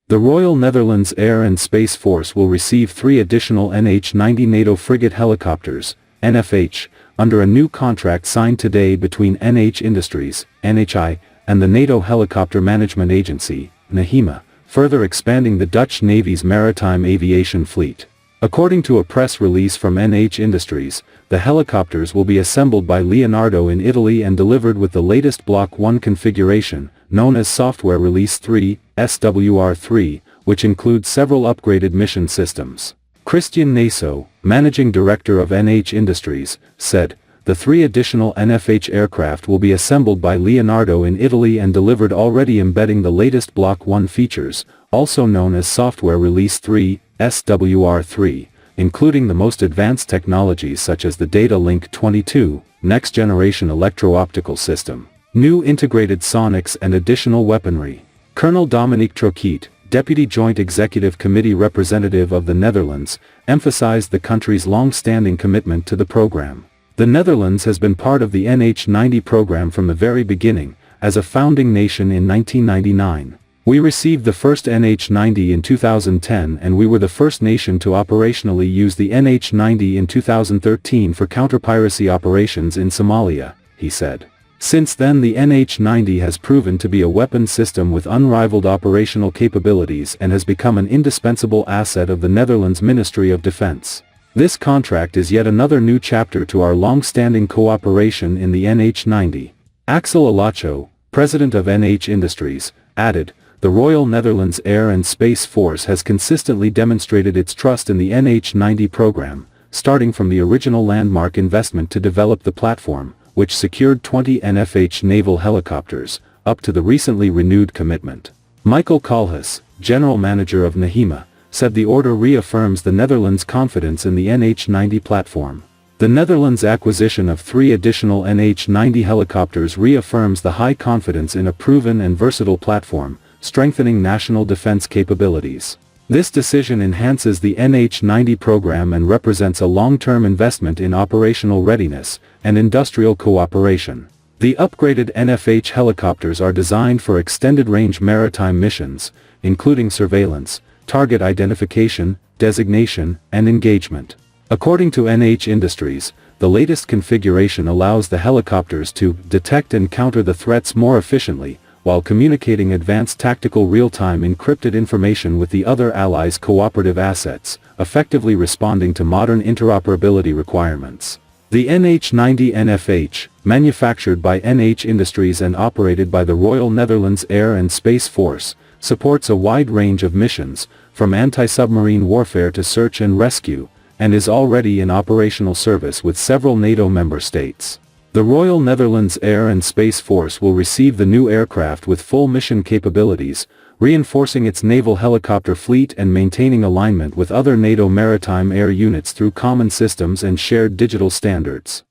The Royal Netherlands Air and Space Force will receive 3 additional NH90 NATO Frigate Helicopters, NFH, under a new contract signed today between NHIndustries, NHI, and the NATO Helicopter Management Agency, NAHEMA, further expanding the Dutch Navy's maritime aviation fleet. According to a press release from NHIndustries, the helicopters will be assembled by Leonardo in Italy and delivered with the latest Block 1 configuration, known as Software Release 3, SWR3, which includes several upgraded mission systems. Cristian Naso, Managing Director of NHIndustries, said, "The 3 additional NFH aircraft will be assembled by Leonardo in Italy and delivered already embedding the latest Block 1 features, also known as Software Release 3, SWR3, including the most advanced technologies such as the Data Link 22, next-generation electro-optical system, new integrated sonics and additional weaponry." Colonel Dominique Troquiet, Deputy Joint Executive Committee representative of the Netherlands, emphasized the country's long-standing commitment to the program. The Netherlands has been part of the NH90 program from the very beginning, as a founding nation in 1999. We received the first NH90 in 2010 and we were the first nation to operationally use the NH90 in 2013 for counter-piracy operations in Somalia, he said. Since then the NH90 has proven to be a weapon system with unrivaled operational capabilities and has become an indispensable asset of the Netherlands Ministry of Defense. This contract is yet another new chapter to our long-standing cooperation in the NH90. Axel Alacho, president of NHIndustries, added, "The Royal Netherlands Air and Space Force has consistently demonstrated its trust in the NH90 program, starting from the original landmark investment to develop the platform, which secured 20 NFH naval helicopters, up to the recently renewed commitment." Michael Kalhus, general manager of NAHEMA, said the order reaffirms the Netherlands' confidence in the NH90 platform. The Netherlands' acquisition of 3 additional NH90 helicopters reaffirms the high confidence in a proven and versatile platform, strengthening national defense capabilities. This decision enhances the NH90 program and represents a long-term investment in operational readiness and industrial cooperation. The upgraded NFH helicopters are designed for extended-range maritime missions, including surveillance, target identification, designation, and engagement. According to NHIndustries, the latest configuration allows the helicopters to detect and counter the threats more efficiently, while communicating advanced tactical real-time encrypted information with the other allies' cooperative assets, effectively responding to modern interoperability requirements. The NH90 NFH, manufactured by NHIndustries and operated by the Royal Netherlands Air and Space Force, supports a wide range of missions, from anti-submarine warfare to search and rescue, and is already in operational service with several NATO member states. The Royal Netherlands Air and Space Force will receive the new aircraft with full mission capabilities, reinforcing its naval helicopter fleet and maintaining alignment with other NATO maritime air units through common systems and shared digital standards.